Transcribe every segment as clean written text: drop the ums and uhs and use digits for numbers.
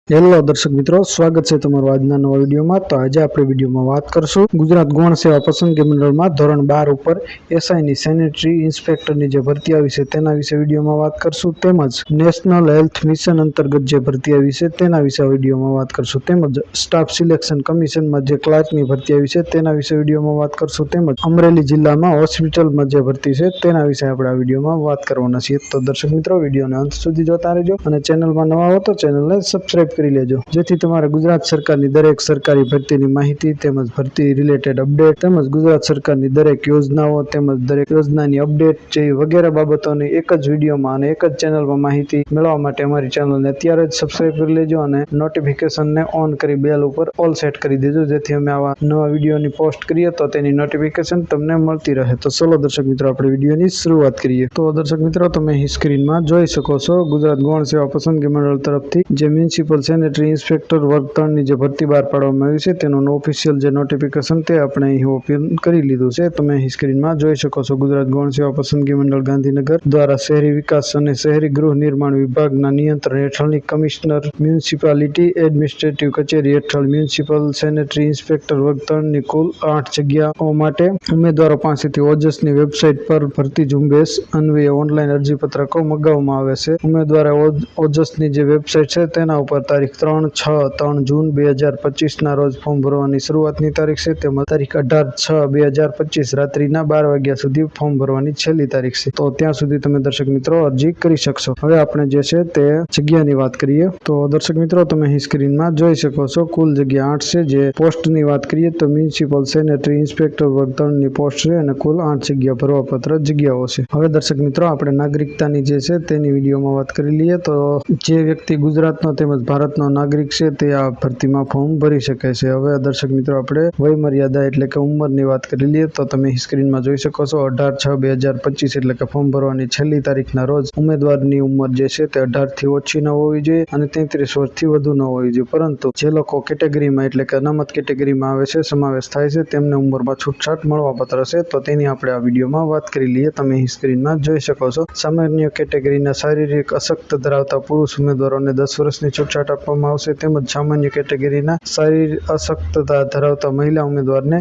Hello દર્શક મિત્રો, સ્વાગત છે તમારું આજના નવા વિડીયોમાં। તો આજે આપણે વિડીયોમાં વાત કરશું ગુજરાત ગૌણ સેવા પસંદગી મંડળમાં ધોરણ 12 ઉપર એસઆઈની સેનેટરી ઇન્સ્પેક્ટરની જે ભરતી આવી છે તેના વિશે વિડીયોમાં વાત કરશું। તેમજ નેશનલ હેલ્થ મિશન અંતર્ગત જે ભરતી આવી છે તેના વિશે વિડીયોમાં વાત કરશું। તેમજ સ્ટાફ સિલેક્શન કમિશનમાં જે ક્લાર્કની ભરતી આવી છે તેના વિશે વિડીયોમાં વાત કરશું। તેમજ અમરેલી જિલ્લામાં હોસ્પિટલમાં જે ભરતી છે તેના વિશે આપણે આ વિડીયોમાં વાત કરવાના છીએ। તો દર્શક મિત્રો, વિડીયોને અંત સુધી જોતા રહેજો અને ચેનલમાં નવા હો તો ચેનલને સબસ્ક્રાઇબ કરી લેજો, જેથી તમારે ગુજરાત સરકારની દરેક સરકારી ભરતીની માહિતી તેમજ ભરતી રિલેટેડ અપડેટ તેમજ ગુજરાત સરકારની દરેક યોજનાઓ તેમજ દરેક યોજનાની અપડેટ જેવી વગેરે બાબતોની એક જ વિડીયોમાં અને એક જ ચેનલમાં માહિતી મેળવવા માટે અમારી ચેનલને અત્યારે જ સબસ્ક્રાઇબ કરી લેજો અને નોટિફિકેશનને ઓન કરી બેલ ઉપર ઓલ સેટ કરી દેજો, જેથી અમે આવા નવા વિડીયોની પોસ્ટ કરીએ તો તેની નોટિફિકેશન તમને મળતી રહે। તો ચલો દર્શક મિત્રો, આપણે વિડીયોની શરૂઆત કરીએ। તો દર્શક મિત્રો, તમે અહીં સ્ક્રીનમાં જોઈ શકો છો ગુજરાત ગૌણ સેવા પસંદગી મંડળ તરફથી જે મ્યુનિસિપલ સેનેટરી ઇન્સ્પેક્ટર વર્ગ 3 ની જે ભરતી બહાર પાડવામાં આવી છે તેનું ઓફિશિયલ જે નોટિફિકેશન તે આપણે અહીં ઓપન કરી લીધું છે। તમે અહીં સ્ક્રીનમાં જોઈ શકો છો ગુજરાત ગૌણ સેવા પસંદગી મંડળ ગાંધીનગર દ્વારા શહેરી વિકાસ અને શહેરી ગૃહ નિર્માણ વિભાગના નિયંત્રણ હેઠળની કમિશનર મ્યુનિસિપાલિટી એડમિનિસ્ટ્રેટિવ કચેરી હેઠળ મ્યુનિસિપલ સેનેટરી ઇન્સ્પેક્ટર વર્ગ 3 ની કુલ 8 જગ્યાઓ માટે ઉમેદવારો પાસેથી ઓજસની વેબસાઇટ પર ભરતી ઝુંબેશ અન્વયે ઓનલાઈન અરજીપત્રકો મંગાવવામાં આવે છે। ઉમેદવારે ઓજસની જે વેબસાઇટ છે તેના ઉપર તારીખ 3 જૂન 2025 ના રોજ ફોર્મ ભરવાની શરૂઆતની તારીખ છે, તેમજ તારીખ 18/6/2025 રાત્રિના 12 વાગ્યા સુધી ફોર્મ ભરવાની છેલ્લી તારીખ છે। તો ત્યાં સુધી તમે દર્શક મિત્રો અરજી કરી શકશો। હવે આપણે જે છે તે જગ્યાની વાત કરીએ તો દર્શક મિત્રો, તમે અહીં સ્ક્રીનમાં જોઈ શકો છો કુલ જગ્યા 8 છે। જે પોસ્ટની વાત કરીએ તો મ્યુનિસિપલ સેનેટરી ઇન્સ્પેક્ટર વર્ગ 3 ની પોસ્ટ છે અને કુલ 8 જગ્યા ભરવાપત્ર જગ્યાઓ છે। હવે દર્શક મિત્રો, આપણે નાગરિકતાની જે છે તેની વિડીયોમાં વાત કરી લઈએ તો જે વ્યક્તિ ગુજરાતનો તેમજ ભારતનો નાગરિક છે તે આ ભરતીમાં ફોર્મ ભરી શકે છે। હવે દર્શક મિત્રો, આપણે વય મર્યાદા એટલે કે ઉંમરની વાત કરી લઈએ તો તમે સ્ક્રીનમાં જોઈ શકો છો 18/6/2025 એટલે કે ફોર્મ ભરવાની છેલ્લી તારીખના રોજ ઉમેદવારની ઉંમર જે છે તે 18 થી ઓછી ન હોવી જોઈએ અને 33 વર્ષથી વધુ ન હોવી જોઈએ, પરંતુ જે લોકો કેટેગરીમાં એટલે કે અનામત કેટેગરીમાં આવે છે, સમાવેશ થાય છે, તેમને ઉંમરમાં છૂટછાટ મળવાપાત્ર છે। તો તેની આપણે આ વિડીયોમાં વાત કરી લઈએ। તમે સ્ક્રીનમાં જોઈ શકો છો સામાન્ય કેટેગરીના શારીરિક અશક્ત ધરાવતા પુરુષ ઉમેદવારોને 10 વર્ષની છૂટછાટ આપવામાં આવશે, તેમજ સામાન્ય કેટેગરીના શારીરિક અશક્તતા ધરાવતા મહિલા ઉમેદવારને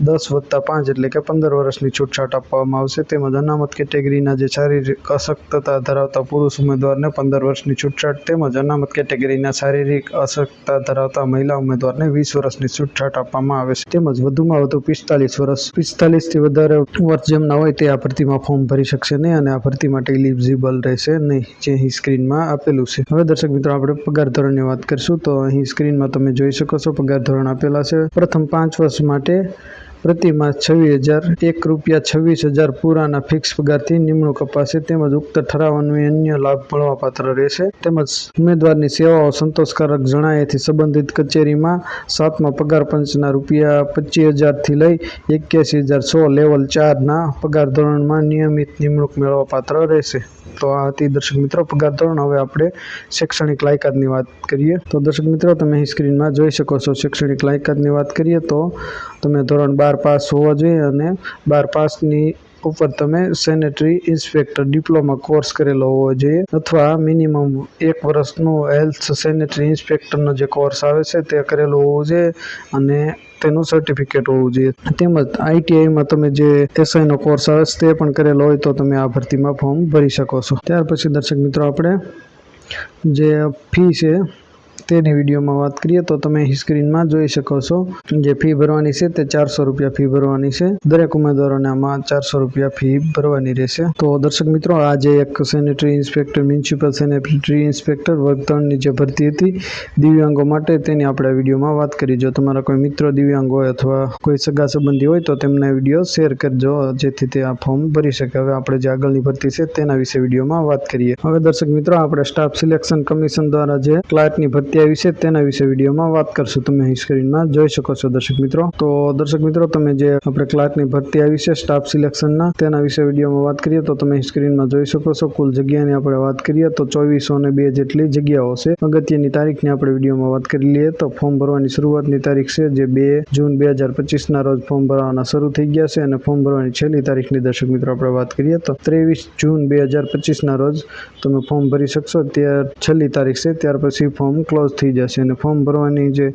10+5 એટલે કે 15 વર્ષની છૂટછાટ આપવામાં આવશે, તેમજ અનામત કેટેગરીના જે શારીરિક અશક્તતા ધરાવતા પુરુષ ઉમેદવારને 15 વર્ષની છૂટછાટ તેમજ અનામત કેટેગરીના શારીરિક અશક્તતા ધરાવતા મહિલા ઉમેદવારને 20 વર્ષની છૂટછાટ આપવામાં આવે છે, તેમજ વધુમાં વધુ 45 થી વધારે વર્ષ જેમના હોય તે આ ભરતીમાં ફોર્મ ભરી શકશે નહીં અને આ ભરતી માટે એલિજિબલ રહેશે નહીં, જે સ્ક્રીનમાં આપેલું છે। હવે દર્શક મિત્રો, આપણે પગાર ધોરણની વાત કરીશું તો અહીં સ્ક્રીનમાં તમે જોઈ શકો છો પગાર ધોરણ આપેલા છે। પ્રથમ 5 વર્ષ માટે પ્રતિ માસ 26,001 રૂપિયા 26,000 પૂરાના ફિક્સ પગારથી નિમણૂક અપાશે, તેમજ ઉક્ત ઠરાવ અન્વયે અન્ય લાભ મળવાપાત્ર રહેશે, તેમજ ઉમેદવારની સેવાઓ સંતોષકારક જણાયથી સંબંધિત કચેરીમાં 7મા પગાર પંચના રૂપિયા 25,000 થી લઈ 81,100 લેવલ 4 ના પગાર ધોરણમાં નિયમિત નિમણૂક મેળવવાપાત્ર રહેશે। તો આ હતી દર્શક મિત્રો પગાર ધોરણ। હવે આપણે શૈક્ષણિક લાયકાતની વાત કરીએ તો દર્શક મિત્રો, તમે અહીં સ્ક્રીનમાં જોઈ શકો છો શૈક્ષણિક લાયકાતની વાત કરીએ તો તમે ધોરણ 12 પાસ હોવા જોઈએ અને 12 પાસની ઉપર તમે સેનેટરી ઇન્સ્પેક્ટર ડિપ્લોમા કોર્સ કરેલો હોવો જોઈએ અથવા મિનિમમ 1 વર્ષનો હેલ્થ સેનેટરી ઇન્સ્પેક્ટરનો જે કોર્સ આવે છે તે કરેલો હોવો જોઈએ અને તેનું સર્ટિફિકેટ હોવું જોઈએ, તેમજ આઈટીઆઈમાં તમે જે એસઆઈનો કોર્સ આવે છે તે પણ કરેલો હોય તો તમે આ ભરતીમાં ફોર્મ ભરી શકો છો। ત્યાર પછી દર્શક મિત્રો, આપણે જે ફી છે તેની વિડીયોમાં વાત કરીએ તો તમે સ્ક્રીનમાં જોઈ શકો છો જે ફી ભરવાની છે તે 400 રૂપિયા ફી ભરવાની છે। દરેક ઉમેદવારોને આમાં 400 રૂપિયા ફી ભરવાની રહેશે। તો દર્શક મિત્રો, આ જે એક sanitary inspector municipal sanitary inspector વર્ગ 3 ની જે ભરતી હતી દિવ્યાંગો માટે તેની આપણે વિડીયોમાં વાત કરી। જો તમારા કોઈ મિત્રો દિવ્યાંગ હોય અથવા કોઈ સગા સંબંધી હોય તો તેમને વિડીયો શેર કરજો, જેથી તે આ ફોર્મ ભરી શકે। હવે આપણે જે આગળની ભરતી છે તેના વિશે વિડીયોમાં વાત કરીએ। હવે દર્શક મિત્રો, આપણે સ્ટાફ સિલેક્શન કમિશન દ્વારા જે ક્લાર્કની ભરતી આવી છે તેના વિશે વિડીયોમાં વાત કરશું। તમે અહીં સ્ક્રીનમાં જોઈ શકો છો દર્શક મિત્રો। તો દર્શક મિત્રો, તમે જે આપણે ક્લાર્કની ભરતી આવી છે સ્ટાફ સિલેક્શનના તેના વિશે વિડીયોમાં વાત કરીએ તો તમે સ્ક્રીનમાં જોઈ શકો છો કુલ જગ્યાની આપણે વાત કરીએ તો 2402 જેટલી જગ્યાઓ છે। અગત્યની તારીખની આપણે વિડીયોમાં વાત કરી લઈએ તો ફોર્મ ભરવાની શરૂઆતની તારીખ છે જે 2 જૂન 2025 ના રોજ ફોર્મ ભરવાના શરૂ થઈ ગયા છે અને ફોર્મ ભરવાની છેલ્લી તારીખની દર્શક મિત્રો આપણે વાત કરીએ તો 23 જૂન 2025 ના રોજ તમે ફોર્મ ભરી શકશો, ત્યાર છેલ્લી તારીખ છે, ત્યાર પછી ફોર્મ ક્લોઝ રોજ થઈ જશે। અને ફોર્મ ભરવાની જે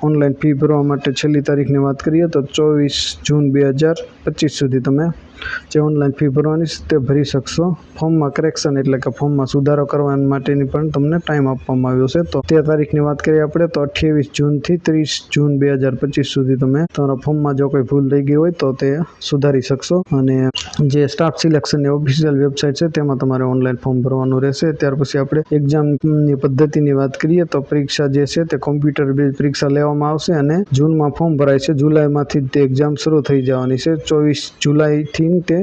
ઓનલાઈન ફી ભરવા માટે છેલ્લી તારીખની વાત કરીએ તો 24 જૂન 2025 સુધી તમે જે ઓનલાઈન ફી ભરવાની છે તે ભરી શકશો। ફોર્મમાં કરેક્શન એટલે કે ફોર્મમાં સુધારો કરવા માટેની પણ તમને ટાઈમ આપવામાં આવ્યો છે। તો તે તારીખની વાત કરીએ આપણે તો 28 જૂનથી 30 જૂન 2025 સુધી તમે તમારા ફોર્મમાં જો કોઈ ભૂલ રહી ગઈ હોય તો તે સુધારી શકશો। અને જે સ્ટાફ સિલેક્શનની ઓફિશિયલ વેબસાઇટ છે તેમાં તમારે ઓનલાઈન ફોર્મ ભરવાનું રહેશે। ત્યાર પછી આપણે એક્ઝામની પદ્ધતિની વાત કરીએ તો પરીક્ષા જે છે તે કોમ્પ્યુટર બેઝ પરીક્ષા લેવામાં આવશે અને જૂનમાં ફોર્મ ભરાય છે। જુલાઈમાંથી તે એક્ઝામ શરૂ થઈ જવાની છે। 24 જુલાઈથી તે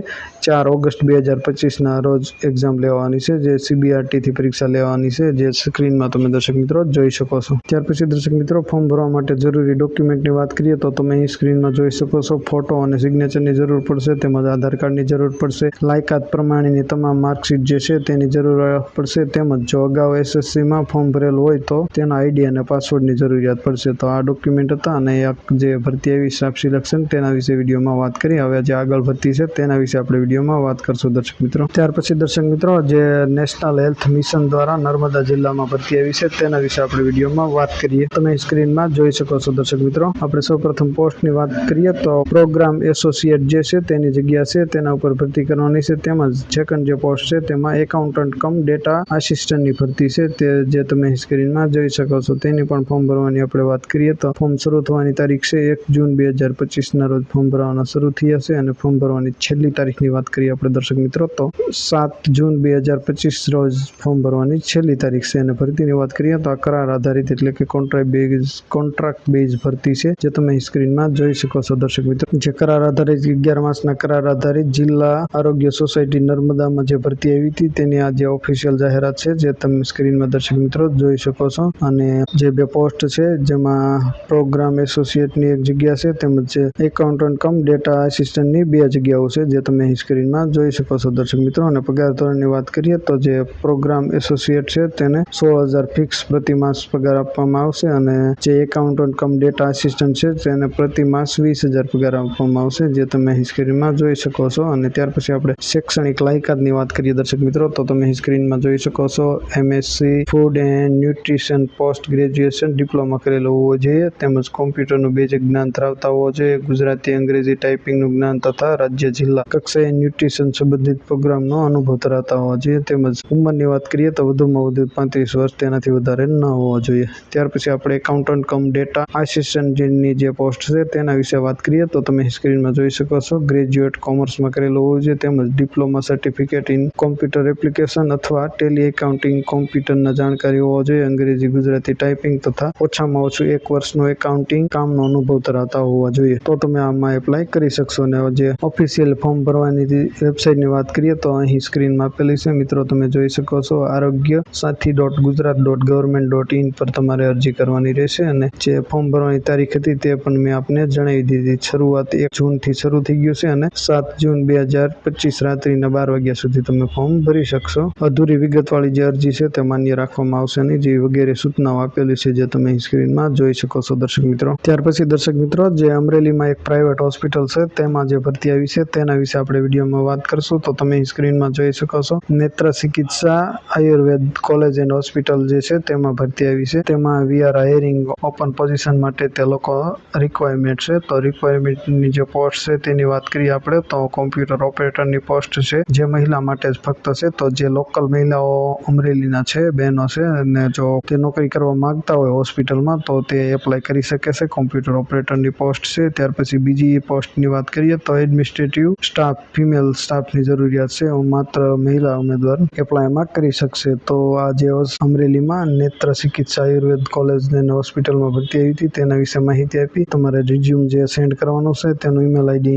4 ઓગસ્ટ 2025ના રોજ એક્ઝામ લેવાની છે, જે CBRTથી પરીક્ષા લેવાની છે, જે સ્ક્રીનમાં તમે દર્શક મિત્રો જોઈ શકો છો। ત્યાર પછી દર્શક મિત્રો ફોર્મ ભરવા માટે જરૂરી ડોક્યુમેન્ટની વાત કરીએ તો તમે અહીં સ્ક્રીનમાં જોઈ શકો છો। ફોટો અને સિગ્નેચરની જરૂર પડશે, તેમજ આધાર કાર્ડની જરૂર પડશે, લાયકાત પ્રમાણેની તમામ માર્કશીટ જે છે તેની જરૂર પડશે, તેમજ જો અગાઉ SSCમાં ફોર્મ ભરેલું હોય તો તેના ID અને પાસવર્ડની જરૂરિયાત પડશે। તો આ ડોક્યુમેન્ટ હતા અને જે ભરતી આવી સ્ટાફ સિલેક્શન તેના વિશે વિડીયોમાં વાત કરી। હવે જે આગળ ભરતી છે તેના વિશે આપણે વિડીયોમાં વાત કરશું દર્શક મિત્રો। ત્યાર પછી દર્શક મિત્રો જે નેશનલ હેલ્થ મિશન દ્વારા નર્મદા જિલ્લામાં ભરતી આવી છે તેના વિશે આપણે વિડીયોમાં વાત કરીએ। તમે સ્ક્રીનમાં જોઈ શકો છો દર્શક મિત્રો। આપણે સૌપ્રથમ પોસ્ટની વાત કરીએ તો પ્રોગ્રામ એસોસિએટ જે છે તેની જગ્યા છે તેના ઉપર ભરતી કરવાની છે। તેમજ સેકન્ડ જે પોસ્ટ છે તેમાં એકાઉન્ટન્ટ કમ ડેટા આસિસ્ટન્ટની ભરતી છે, તે જે તમે સ્ક્રીનમાં જોઈ શકો છો। તેની પણ ફોર્મ ભરવાની આપણે વાત કરીએ તો ફોર્મ શરૂ થવાની તારીખ છે 1 જૂન 2025ના રોજ ફોર્મ ભરવાના શરૂ થઈ હશે અને ફોર્મ ભરવાની છેલ્લી તારીખની વાત કરીએ આપણે દર્શક મિત્રો તો 7 જૂન 2025 રોજ ફોર્મ ભરવાની છેલ્લી તારીખ છે। અને ભરતીની વાત કરીએ તો આ કરાર આધારિત એટલે કે કોન્ટ્રાક્ટ બેઝ ભરતી છે, જે તમે સ્ક્રીનમાં જોઈ શકો છો દર્શક મિત્રો। જે કરાર આધારિત 11 માસના કરાર આધારિત જિલ્લા આરોગ્ય સોસાયટી નર્મદામાં જે ભરતી આવી હતી તેની આ જે ઓફિશિયલ જાહેરાત છે, જે તમે સ્ક્રીનમાં દર્શક મિત્રો જોઈ શકો છો। અને જે બે પોસ્ટ છે જેમાં પ્રોગ્રામ એસોસિએટની એક જગ્યા છે, તેમજ એકાઉન્ટન્ટ કમ ડેટા આસિસ્ટન્ટની 2 જગ્યાઓ છે, જે તમે સ્ક્રીનમાં જોઈ શકો છો દર્શક મિત્રો। અને પગાર ધોરણની વાત કરીએ તો જે પ્રોગ્રામ એસોસિએટ છે તેને 16,000 ફિક્સ પ્રતિ માસ પગાર આપવામાં આવશે અને જે એકાઉન્ટન્ટ કમ ડેટા આસિસ્ટન્ટ છે તેને પ્રતિ માસ 20,000 પગાર આપવામાં આવશે, જે તમે સ્ક્રીનમાં જોઈ શકો છો। અને ત્યાર પછી આપણે શૈક્ષણિક લાયકાતની વાત કરીએ દર્શક મિત્રો તો તમે સ્ક્રીનમાં જોઈ શકો છો। MSc food and nutrition post graduation diploma કરેલો હોવો જોઈએ, તેમજ કોમ્પ્યુટરનું બેઝિક જ્ઞાન ધરાવતા હોવો જોઈએ, ગુજરાતી અંગ્રેજી ટાઈપિંગનું જ્ઞાન તથા રાજ્ય જિલ્લા કક્ષાએ ન્યુટ્રિશન સંબંધિત પ્રોગ્રામનો અનુભવ ધરાવતા હોવા જોઈએ। તેમજ ઉંમરની વાત કરીએ તો વધુમાં વધુ 35 વર્ષ તેનાથી વધારે ન હોવા જોઈએ। ત્યાર પછી આપણે એકાઉન્ટન્ટ કમ ડેટા આસિસ્ટન્ટની જે પોસ્ટ છે તેના વિશે વાત કરીએ તો તમે સ્ક્રીનમાં જોઈ શકો છો। ગ્રેજ્યુએટ કોમર્સમાં કરેલું હોવું જોઈએ, તેમજ diploma certificate in computer application અથવા ટેલી એકાઉન્ટિંગ કોમ્પ્યુટરના જાણકારી હોવા જોઈએ, અંગ્રેજી ગુજરાતી ટાઈપિંગ તથા ઓછામાં ઓછું 1 વર્ષનો એકાઉન્ટિંગ કામનો અનુભવ ધરાવતા હોવા જોઈએ, તો તમે આમાં એપ્લાય કરી શકશો। અને જે ઓફિશિયલ ફોર્મ ભરવાની વેબસાઇટની વાત કરીએ તો અહીં સ્ક્રીનમાં આપેલી છે મિત્રો, તમે જોઈ શકો છો। arogyasathi.gujarat.government.in પર તમારે અરજી કરવાની રહેશે અને જે ફોર્મ ભરવાની તારીખ હતી તે પણ મેં આપને જણાવી દીધી। શરૂઆત 1 જૂનથી શરૂ થઈ ગયું છે અને 7 જૂન 2025 રાત્રિના 12 વાગ્યા સુધી તમે ફોર્મ ભરી શકશો। અધૂરી વિગતવાળી જે અરજી છે તે માન્ય રાખવામાં આવશે નહીં, જે વગેરે સૂચનાઓ આપેલી છે, જે તમે સ્ક્રીનમાં જોઈ શકો છો દર્શક મિત્રો। ત્યાર પછી દર્શક મિત્રો જે અમરેલીમાં એક પ્રાઇવેટ હોસ્પિટલ છે તેમાં જે ભરતી આવી છે તેના વિશે આપણે વિડીયોમાં વાત કરશું। તો તમે સ્ક્રીનમાં જોઈ શકો છો। નેત્ર ચિકિત્સા આયુર્વેદ કોલેજ એન્ડ હોસ્પિટલ જે છે તેમાં ભરતી આવી છે। તેમાં we are hiring open position માટે તે લોકો રિક્વાયરમેન્ટ છે। તો રિક્વાયરમેન્ટની જે પોસ્ટ છે તેની વાત કરીએ આપણે તો કોમ્પ્યુટર ઓપરેટરની પોસ્ટ છે, જે મહિલા માટે જ ફક્ત છે। તો જે લોકલ મહિલાઓ અમરેલીના છે, બહેનો છે, અને જો તે નોકરી કરવા માંગતા હોય હોસ્પિટલમાં તો તે એપ્લાય કરી શકે છે। કોમ્પ્યુટર ઓપરેટરની પોસ્ટ છે। ત્યાર પછી બીજી પોસ્ટની વાત કરીએ તો એડમિનિસ્ટ્રેટિવ સ્ટાફ ફિમેલ સ્ટાફની જરૂરિયાત છે, માત્ર મહિલા ઉમેદવાર એપ્લાયમાં કરી શકશે। તો આ જે અમરેલીમાં નેત્ર ચિકિત્સા આયુર્વેદ કોલેજ અને હોસ્પિટલમાં ભરતી આવી હતી તેના વિશે માહિતી આપી। તમારે રિઝ્યુમ જે સેન્ડ કરવાનું છે તેનું ઈમેલ ID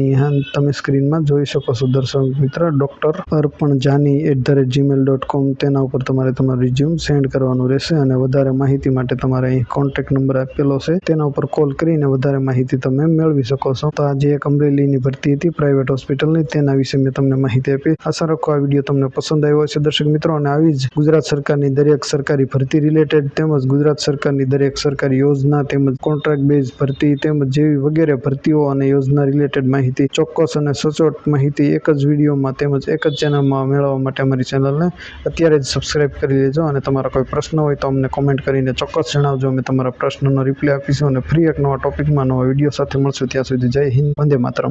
તમે સ્ક્રીનમાં જોઈ શકો છો દર્શક મિત્ર, drarpanjani@gmail.com તેના ઉપર તમારે તમારું રિઝ્યુમ સેન્ડ કરવાનું રહેશે। અને વધારે માહિતી માટે તમારે અહીં કોન્ટેક્ટ નંબર આપેલો છે તેના ઉપર કોલ કરીને વધારે માહિતી તમે મેળવી શકો છો। તો આજે એક અમરેલીની ભરતી હતી પ્રાઇવેટ હોસ્પિટલની, તેના વિશે મેં તમને માહિતી આપી। આશા રાખું આ વિડીયો તમને પસંદ આવ્યો હશે દર્શક મિત્રો, અને આવી જ ગુજરાત સરકારની દરેક સરકારી ભરતી રિલેટેડ તેમજ ગુજરાત સરકારની દરેક સરકારી યોજના તેમજ કોન્ટ્રાક્ટ બેઝ ભરતી તેમજ જેવી વગેરે ભરતીઓ અને યોજના રિલેટેડ માહિતી ચોક્કસ અને સચોટ માહિતી માહિતી એક જ વિડીયોમાં તેમજ એક જ ચેનલમાં મેળવવા માટે અમારી ચેનલને અત્યારે જ સબસ્ક્રાઈબ કરી લેજો અને તમારા કોઈ પ્રશ્ન હોય તો અમને કોમેન્ટ કરીને ચોક્કસ જણાવજો. અમે તમારા પ્રશ્નનો રિપ્લાય આપીશું અને ફ્રી એક નવા ટોપિકમાં નવા વિડીયો સાથે મળશું. ત્યાં સુધી જય હિન્દ, વંદે માતરમ.